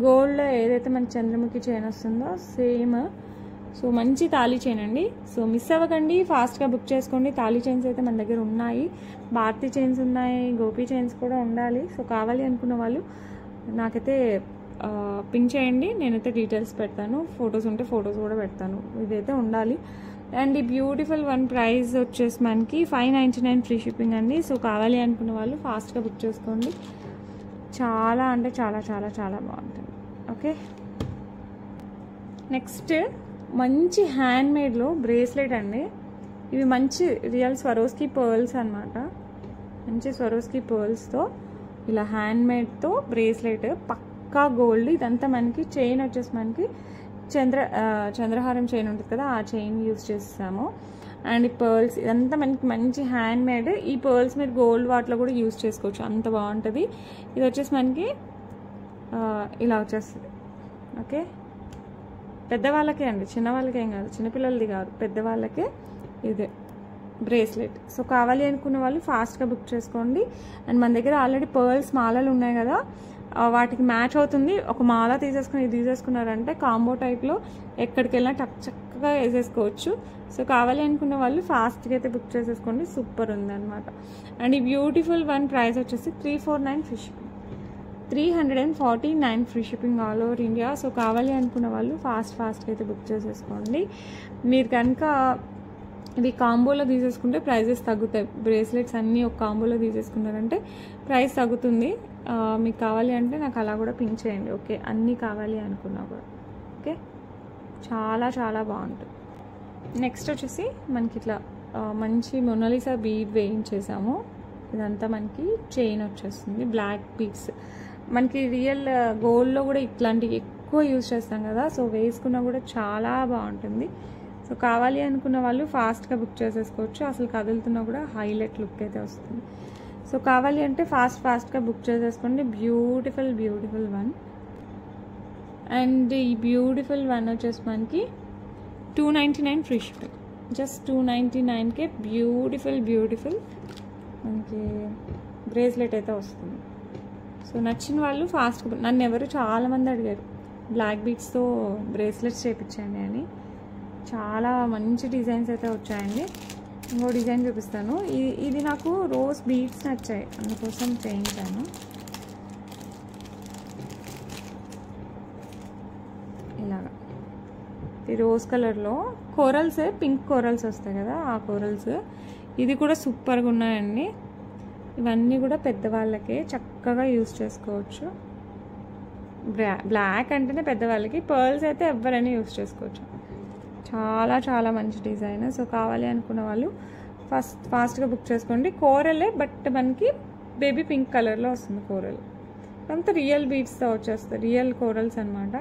గోల్డ్లో ఏదైతే మనకి చంద్రముఖి చైన్ వస్తుందో సేమ్. సో మంచి తాళీ చైన్ అండి. సో మిస్ అవ్వకండి, ఫాస్ట్గా బుక్ చేసుకోండి. తాళీ చైన్స్ అయితే మన దగ్గర ఉన్నాయి, భారతీ చైన్స్ ఉన్నాయి, గోపీ చైన్స్ కూడా ఉండాలి. సో కావాలి అనుకున్న వాళ్ళు నాకైతే పింక్ చేయండి, నేనైతే డీటెయిల్స్ పెడతాను. ఫొటోస్ ఉంటే ఫొటోస్ కూడా పెడతాను. ఇదైతే ఉండాలి. అండ్ ఈ బ్యూటిఫుల్ వన్ ప్రైస్ వచ్చేసి మనకి 599 ఫ్రీ షిప్పింగ్ అండి. సో కావాలి అనుకున్న వాళ్ళు ఫాస్ట్గా బుక్ చేసుకోండి. చాలా అంటే చాలా చాలా చాలా బాగుంటుంది. ఓకే, నెక్స్ట్ మంచి హ్యాండ్మేడ్లో బ్రేస్లెట్ అండి. ఇవి మంచి రియల్ స్వరోస్కి పర్ల్స్ అనమాట. మంచి స్వరోస్కి పర్ల్స్తో ఇలా హ్యాండ్మేడ్తో బ్రేస్లెట్, పక్కా గోల్డ్. ఇదంతా మనకి చైన్ వచ్చేసి మనకి చంద్రహారం చైన్ ఉంటుంది కదా, ఆ చైన్ యూజ్ చేస్తాము. అండ్ ఈ పర్ల్స్ ఇదంతా మనకి మంచి హ్యాండ్మేడ్. ఈ పర్ల్స్ మీరు గోల్డ్ వాటిలో కూడా యూజ్ చేసుకోవచ్చు, అంత బాగుంటుంది. ఇది వచ్చేసి మనకి ఇలా వచ్చేస్తుంది. ఓకే, పెద్దవాళ్ళకే అండి, చిన్నవాళ్ళకి ఏం కాదు, చిన్నపిల్లలది కాదు, పెద్దవాళ్ళకే ఇదే బ్రేస్లెట్. సో కావాలి అనుకున్న వాళ్ళు ఫాస్ట్గా బుక్ చేసుకోండి. అండ్ మన దగ్గర ఆల్రెడీ పర్ల్స్ మాలలు ఉన్నాయి కదా, వాటికి మ్యాచ్ అవుతుంది. ఒక మాల తీసేసుకుని ఇది తీసేసుకున్నారంటే కాంబో టైప్లో ఎక్కడికి వెళ్ళినా చక్కగా వేసేసుకోవచ్చు. సో కావాలి అనుకున్న వాళ్ళు ఫాస్ట్గా అయితే బుక్ చేసేసుకోండి, సూపర్ ఉందన్నమాట. అండ్ ఈ బ్యూటిఫుల్ వన్ ప్రైస్ వచ్చేసి 349 free shipping, 349 free shipping all over India. So కావాలి అనుకున్న వాళ్ళు ఫాస్ట్గా అయితే బుక్ చేసేసుకోండి. మీరు కనుక ఇవి కాంబోలో తీసేసుకుంటే ప్రైజెస్ తగ్గుతాయి. బ్రేస్లెట్స్ అన్నీ ఒక కాంబోలో తీసేసుకున్నారంటే ప్రైస్ తగ్గుతుంది. మీకు కావాలి అంటే నాకు అలా కూడా పింక్ చేయండి. ఓకే, అన్నీ కావాలి అనుకున్నా కూడా. ఓకే, చాలా చాలా బాగుంటుంది. నెక్స్ట్ వచ్చేసి మనకి ఇట్లా మంచి మొనాలిసా బీడ్ వేయించేసాము. ఇదంతా మనకి చైన్ వచ్చేస్తుంది, బ్లాక్ బీడ్స్. మనకి రియల్ గోల్డ్లో కూడా ఇట్లాంటివి ఎక్కువ యూజ్ చేస్తాం కదా, సో వేసుకున్నా కూడా చాలా బాగుంటుంది. సో కావాలి అనుకున్న వాళ్ళు ఫాస్ట్గా బుక్ చేసేసుకోవచ్చు. అసలు కదులుతున్నా కూడా హైలైట్ లుక్ అయితే వస్తుంది. సో కావాలి అంటే ఫాస్ట్గా బుక్ చేసేసుకోండి. Beautiful one. అండ్ ఈ బ్యూటిఫుల్ వన్ వచ్చేసి మనకి 299 ఫ్రీ షిప్పింగ్, జస్ట్ 299కే బ్యూటిఫుల్ మనకి బ్రేస్లెట్ అయితే వస్తుంది. సో నచ్చిన వాళ్ళు ఫాస్ట్గా, నన్ను ఎవరు చాలామంది అడిగారు బ్లాక్ బీడ్స్తో బ్రేస్లెట్స్ చేయించండి అని. చాలా మంచి డిజైన్స్ అయితే వచ్చాయండి. ఇంకో డిజైన్ చూపిస్తాను. ఇది నాకు రోజ్ బీడ్స్ నచ్చాయి, అందుకోసం చేయించాను. ఇలాగా ఇది రోజ్ కలర్లో కోరల్స్, పింక్ కోరల్స్ వస్తాయి కదా, ఆ కోరల్స్. ఇది కూడా సూపర్గా ఉన్నాయండి. ఇవన్నీ కూడా పెద్దవాళ్ళకే చక్కగా యూజ్ చేసుకోవచ్చు. బ్లాక్ అంటేనే పెద్దవాళ్ళకి, పర్ల్స్ అయితే ఎవరైనా యూజ్ చేసుకోవచ్చు. చాలా చాలా మంచి డిజైన్. సో కావాలి అనుకున్న వాళ్ళు ఫాస్ట్గా బుక్ చేసుకోండి. కోరలే, బట్ మనకి బేబీ పింక్ కలర్లో వస్తుంది కోరల్. అంతా రియల్ బీడ్స్తో వచ్చేస్తుంది, రియల్ కోరల్స్ అనమాట.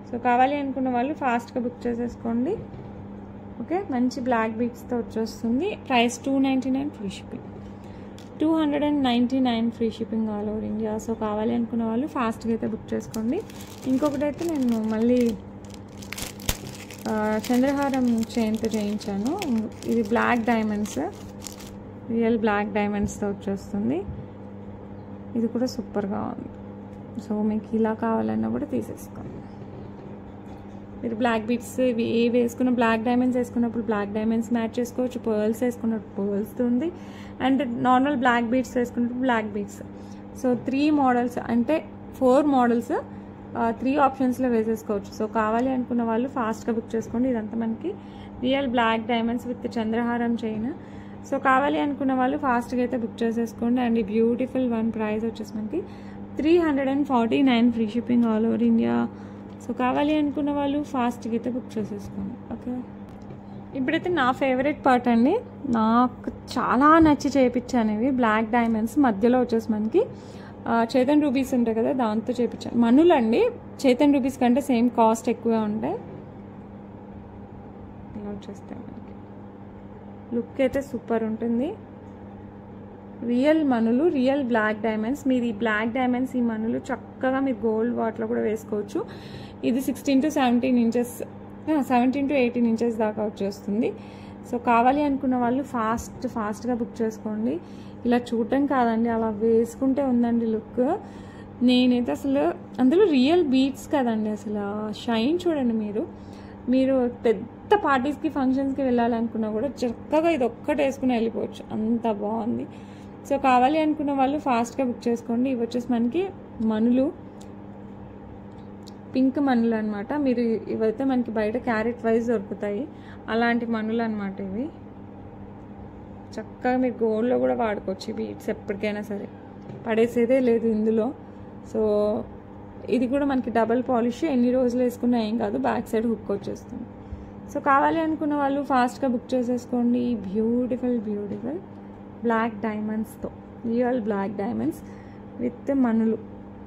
సో కావాలి అనుకున్న వాళ్ళు ఫాస్ట్గా బుక్ చేసేసుకోండి. ఓకే, మంచి బ్లాక్ బీడ్స్తో వచ్చేస్తుంది. Price 299 free shipping, 299 free shipping all over India. So కావాలి అనుకున్న వాళ్ళు ఫాస్ట్గా అయితే బుక్ చేసుకోండి. ఇంకొకటి అయితే నేను మళ్ళీ చంద్రహారం చైన్తో చేయించాను. ఇది బ్లాక్ డైమండ్స్, రియల్ బ్లాక్ డైమండ్స్తో వచ్చేస్తుంది. ఇది కూడా సూపర్గా ఉంది. సో మీకు ఇలా కావాలన్నా కూడా తీసేసుకోండి. మీరు బ్లాక్ బీడ్స్ ఇవి ఏ వేసుకున్న, బ్లాక్ డైమండ్స్ వేసుకున్నప్పుడు బ్లాక్ డైమండ్స్ మ్యాచ్ చేసుకోవచ్చు, పర్ల్స్ వేసుకున్నప్పుడు పర్ల్స్ ఉంది, అండ్ నార్మల్ బ్లాక్ బీడ్స్ వేసుకున్నప్పుడు బ్లాక్ బీడ్స్. సో 3 మోడల్స్ అంటే 4 మోడల్స్ 3 ఆప్షన్స్లో వేసేసుకోవచ్చు. సో కావాలి అనుకున్న వాళ్ళు ఫాస్ట్గా బుక్ చేసుకోండి. ఇదంతా మనకి రియల్ బ్లాక్ డైమండ్స్ విత్ చంద్రహారం చైన్. సో కావాలి అనుకున్న వాళ్ళు ఫాస్ట్గా అయితే బుక్ చేసేసుకోండి. అండ్ ఈ బ్యూటిఫుల్ వన్ ప్రైస్ వచ్చేసి మనకి 349 free shipping all over India. So కావాలి అనుకున్న వాళ్ళు ఫాస్ట్గా అయితే బుక్ చేసేసుకోండి. ఓకే, ఇప్పుడైతే నా ఫేవరెట్ పార్ట్ అండి, నాకు చాలా నచ్చి చేయించాను. ఇవి బ్లాక్ డైమండ్స్ మధ్యలో వచ్చేసి మనకి చైతన్ రూబీస్ ఉంటాయి కదా, దాంతో చేయించాను. మనులు అండి, చైతన్ రూబీస్ కంటే సేమ్ కాస్ట్ ఎక్కువగా ఉంటాయి. ఇలా వచ్చేస్తాయి మనకి. లుక్ అయితే సూపర్ ఉంటుంది. రియల్ మనులు, రియల్ బ్లాక్ డైమండ్స్. మీరు ఈ బ్లాక్ డైమండ్స్, ఈ మనులు చక్కగా మీరు గోల్డ్ వాటిలో కూడా వేసుకోవచ్చు. ఇది 16 to 17 ఇంచెస్, 17 to 18 ఇంచెస్ దాకా వచ్చేస్తుంది. సో కావాలి అనుకున్న వాళ్ళు ఫాస్ట్గా బుక్ చేసుకోండి. ఇలా చూడటం కాదండి, అలా వేసుకుంటే ఉందండి లుక్. నేనైతే అసలు అందులో రియల్ బీట్స్ కదండి, అసలు షైన్ చూడండి. మీరు పెద్ద పార్టీస్కి, ఫంక్షన్స్కి వెళ్ళాలనుకున్నా కూడా చక్కగా ఇది ఒక్కటి వేసుకుని వెళ్ళిపోవచ్చు, అంత బాగుంది. సో కావాలి అనుకున్న వాళ్ళు ఫాస్ట్గా బుక్ చేసుకోండి. ఇవి వచ్చేసి మనకి మనులు, పింక్ మనులు అనమాట. మీరు ఇవైతే మనకి బయట క్యారెట్ వైజ్ దొరుకుతాయి, అలాంటి మనులు అనమాట ఇవి. చక్కగా మీరు గోల్డ్లో కూడా వాడుకోవచ్చు ఈ బీట్స్, ఎప్పటికైనా సరే పడేసేదే లేదు ఇందులో. సో ఇది కూడా మనకి డబల్ పాలిష్, ఎన్ని రోజులు వేసుకున్నా ఏం కాదు, బ్యాక్ సైడ్ హుక్ వచ్చేస్తుంది. సో కావాలి అనుకున్న వాళ్ళు ఫాస్ట్గా బుక్ చేసేసుకోండి. బ్యూటిఫుల్ బ్లాక్ డైమండ్స్తో, రియల్ బ్లాక్ డైమండ్స్ విత్ మనులు,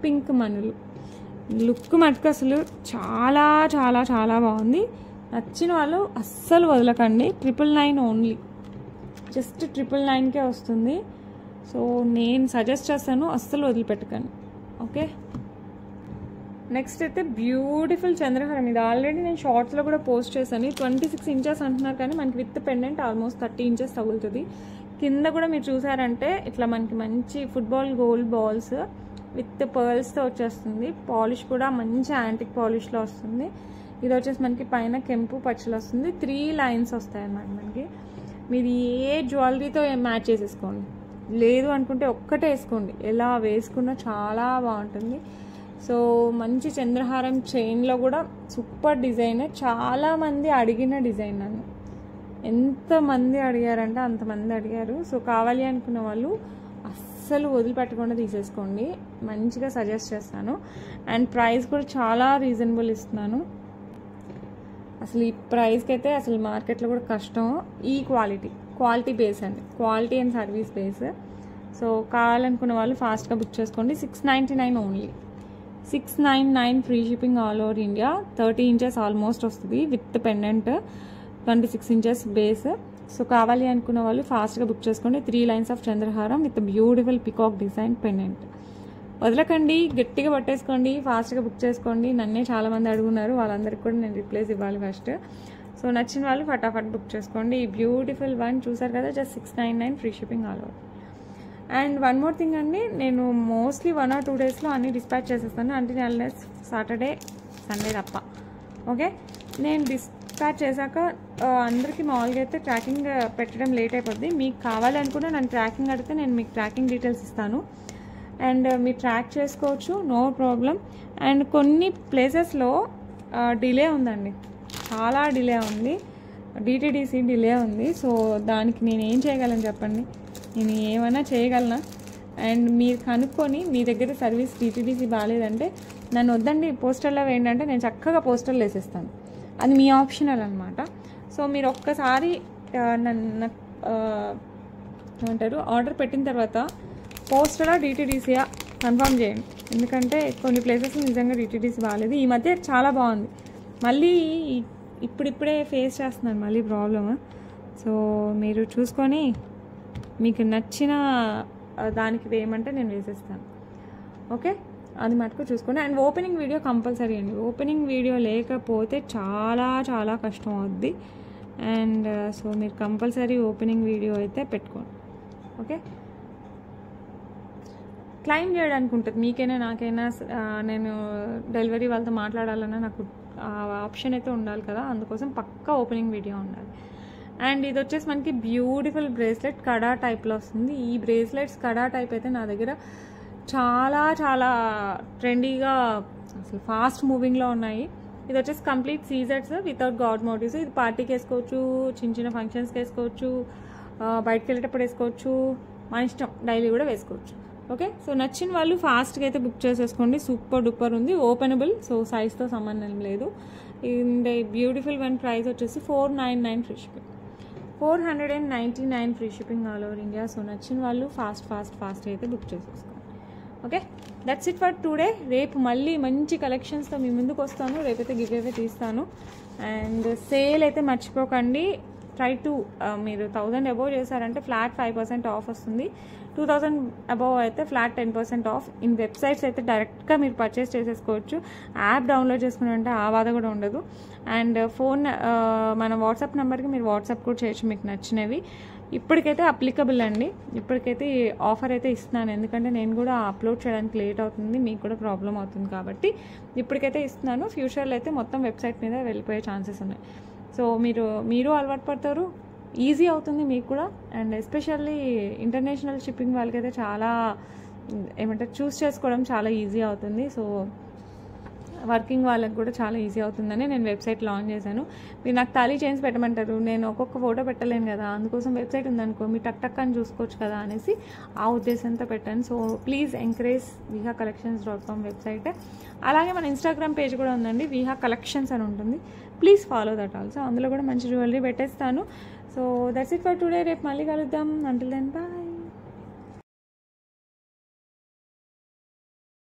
పింక్ మనులు. లుక్ మటుకు అసలు చాలా చాలా చాలా బాగుంది. నచ్చిన వాళ్ళు అస్సలు వదలకండి. 999 ఓన్లీ, జస్ట్ 999కే వస్తుంది. సో నేను సజెస్ట్ చేస్తాను, అస్సలు వదిలిపెట్టకండి. ఓకే, నెక్స్ట్ అయితే బ్యూటిఫుల్ చంద్రహారం. ఇది ఆల్రెడీ నేను షార్ట్స్లో కూడా పోస్ట్ చేశాను. 26 ఇంచెస్ అంటున్నారు, కానీ మనకి విత్ పెండెంట్ ఆల్మోస్ట్ 30 ఇంచెస్ తగులుతుంది. కింద కూడా మీరు చూసారంటే ఇట్లా మనకి మంచి ఫుట్బాల్ గోల్డ్ బాల్స్ విత్ పర్ల్స్తో వచ్చేస్తుంది. పాలిష్ కూడా మంచి యాంటిక్ పాలిష్లో వస్తుంది. ఇది వచ్చేసి మనకి పైన కెంపు పచ్చలు వస్తుంది. 3 లైన్స్ వస్తాయి అన్నమాట మనకి. మీరు ఏ జ్యువెలరీతో మ్యాచ్ చేసేసుకోండి, లేదు అనుకుంటే ఒక్కటే వేసుకోండి, ఎలా వేసుకున్నా చాలా బాగుంటుంది. సో మంచి చంద్రహారం చైన్లో కూడా సూపర్ డిజైన్. చాలామంది అడిగిన డిజైన్, నన్ను ఎంతమంది అడిగారంటే అంతమంది అడిగారు. సో కావాలి అనుకున్న వాళ్ళు అస్సలు వదిలిపెట్టకుండా తీసేసుకోండి, మంచిగా సజెస్ట్ చేస్తాను. అండ్ ప్రైస్ కూడా చాలా రీజనబుల్ ఇస్తున్నాను. అసలు ఈ ప్రైస్కి అయితే అసలు మార్కెట్లో కూడా కష్టం. ఈ క్వాలిటీ బేస్ అండి, quality and service base. So కావాలనుకున్న వాళ్ళు ఫాస్ట్గా బుక్ చేసుకోండి. 699 only, 699 free shipping all over India. 30 inches almost వస్తుంది with pendant, 26 inches base. So కావాలి అనుకున్న వాళ్ళు ఫాస్ట్గా బుక్ చేసుకోండి. 3 లైన్స్ ఆఫ్ చంద్రహారం with beautiful peacock design pendant. వదలకండి, గట్టిగా పట్టేసుకోండి, ఫాస్ట్గా బుక్ చేసుకోండి. నన్నే చాలామంది అడుగున్నారు, వాళ్ళందరికీ కూడా నేను రిప్లేస్ ఇవ్వాలి ఫస్ట్. సో నచ్చిన వాళ్ళు ఫటాఫట్ బుక్ చేసుకోండి. ఈ బ్యూటిఫుల్ వన్ చూసారు కదా, just 699 free shipping all over. And one more thing అండి, నేను మోస్ట్లీ 1 or 2 డేస్లో అన్నీ డిస్పాచ్ చేసేస్తాను, అంటే అన్లెస్ సాటర్డే సండే తప్ప. ఓకే, నేను డిస్పాచ్ చేశాక అందరికీ మామూలుగా అయితే ట్రాకింగ్ పెట్టడం లేట్ అయిపోద్ది. మీకు కావాలనుకుంటే నన్ను ట్రాకింగ్ అడిగితే నేను మీకు ట్రాకింగ్ డీటెయిల్స్ ఇస్తాను, అండ్ మీరు ట్రాక్ చేసుకోవచ్చు, నో ప్రాబ్లం. అండ్ కొన్ని ప్లేసెస్లో డిలే ఉందండి, చాలా డిలే ఉంది, డిటీడీసీ డిలే ఉంది. సో దానికి నేను ఏం చేయగలను చెప్పండి, నేను ఏమైనా చేయగలనా? అండ్ మీరు కనుక్కొని మీ దగ్గర సర్వీస్ డిటీడీసీ బాగాలేదంటే నన్ను వద్దండి పోస్టర్లో వేయండి అంటే నేను చక్కగా పోస్టర్లు వేసేస్తాను, అది మీ ఆప్షనల్ అనమాట. సో మీరు ఒక్కసారి నన్ను ఏమంటారు ఆర్డర్ పెట్టిన తర్వాత పోస్టరా డిటీడీసీయా కన్ఫర్మ్ చేయండి, ఎందుకంటే కొన్ని ప్లేసెస్లో నిజంగా డిటీడీసీ బాగాలేదు. ఈ మధ్య చాలా బాగుంది, మళ్ళీ ఇప్పుడిప్పుడే ఫేస్ చేస్తున్నాను మళ్ళీ ప్రాబ్లమ్. సో మీరు చూసుకొని మీకు నచ్చిన దానికి వేయమంటే నేను వేసేస్తాను. ఓకే, అది మటుకు చూసుకోండి. అండ్ ఓపెనింగ్ వీడియో కంపల్సరీ అండి, ఓపెనింగ్ వీడియో లేకపోతే చాలా చాలా కష్టం అవుద్ది. అండ్ సో మీరు కంపల్సరీ ఓపెనింగ్ వీడియో అయితే పెట్టుకోండి. ఓకే, క్లైమ్ చేయడానికి ఉంటుంది, మీకైనా నాకైనా. నేను డెలివరీ వాళ్ళతో మాట్లాడాలన్నా నాకు ఆప్షన్ అయితే ఉండాలి కదా, అందుకోసం పక్కా ఓపెనింగ్ వీడియో ఉండాలి. అండ్ ఇది వచ్చేసి మనకి బ్యూటిఫుల్ బ్రేస్లెట్ కడా టైప్లో వస్తుంది. ఈ బ్రేస్లెట్స్ కడా టైప్ అయితే నా దగ్గర చాలా చాలా ట్రెండీగా అసలు ఫాస్ట్ మూవింగ్లో ఉన్నాయి. ఇది వచ్చేసి కంప్లీట్ సీజెట్స్ వితౌట్ గాడ్ మోటివ్స్. ఇది పార్టీకి వేసుకోవచ్చు, చిన్న చిన్న ఫంక్షన్స్కి వేసుకోవచ్చు, బయటకు వెళ్ళేటప్పుడు వేసుకోవచ్చు, మన ఇష్టం, డైలీ కూడా వేసుకోవచ్చు. ఓకే, సో నచ్చిన వాళ్ళు ఫాస్ట్గా అయితే బుక్ చేసేసుకోండి. సూపర్ డూపర్ ఉంది, ఓపెనబుల్, సో సైజ్తో సంబంధం లేదు. అండ్ బ్యూటిఫుల్ వన్ ప్రైస్ వచ్చేసి 499 free shipping, 499 free shipping all over India. So నచ్చిన వాళ్ళు ఫాస్ట్ అయితే బుక్ చేసేసుకోండి. Okay, that's it for today. రేపు మళ్ళీ మంచి కలెక్షన్స్తో మీ ముందుకు వస్తాను, రేపైతే గివ్ అవే తీస్తాను. అండ్ సేల్ అయితే మర్చిపోకండి, ట్రై టు మీరు 1000 అబోవ్ చేశారంటే ఫ్లాట్ 5% ఆఫ్ వస్తుంది. 2000 అబోవ్ అయితే ఫ్లాట్ 10% ఆఫ్. ఇన్ వెబ్సైట్స్ అయితే డైరెక్ట్గా మీరు పర్చేస్ చేసేసుకోవచ్చు. యాప్ డౌన్లోడ్ చేసుకుని ఆ బాధ కూడా ఉండదు. అండ్ ఫోన్ మన వాట్సాప్ నెంబర్కి మీరు వాట్సాప్ కూడా చేయొచ్చు మీకు నచ్చినవి. ఇప్పటికైతే అప్లికబుల్ అండి. ఇప్పటికైతే ఆఫర్ అయితే ఇస్తున్నాను, ఎందుకంటే నేను కూడా అప్లోడ్ చేయడానికి లేట్ అవుతుంది, మీకు కూడా ప్రాబ్లం అవుతుంది కాబట్టి ఇప్పటికైతే ఇస్తున్నాను. ఫ్యూచర్లో అయితే మొత్తం వెబ్సైట్ మీద వెళ్ళిపోయే ఛాన్సెస్ ఉన్నాయి. సో మీరు అలవాటు పడతారు, ఈజీ అవుతుంది మీకు కూడా. అండ్ ఎస్పెషల్లీ ఇంటర్నేషనల్ షిప్పింగ్ వాళ్ళకైతే చాలా ఏమంటారు చూస్ చేసుకోవడం చాలా ఈజీ అవుతుంది. సో వర్కింగ్ వాళ్ళకి కూడా చాలా ఈజీ అవుతుందని నేను వెబ్సైట్ లాంచ్ చేశాను. మీరు నాకు తాళీ చైన్స్ పెట్టమంటారు, నేను ఒక్కొక్క ఫోటో పెట్టలేను కదా, అందుకోసం వెబ్సైట్ ఉందనుకో మీ టక్ అని చూసుకోవచ్చు కదా అనేసి ఆ ఉద్దేశంతో పెట్టాను. So please encourage vihacollections.com website. అలాగే మన ఇన్స్టాగ్రామ్ పేజ్ కూడా ఉందండి, విహా కలెక్షన్స్ అని ఉంటుంది. Please follow that also. అందులో కూడా మంచి జ్యువెలరీ పెట్టేస్తాను. So that's it for today. రేపు మళ్ళీ కలుద్దాం. Until then bye.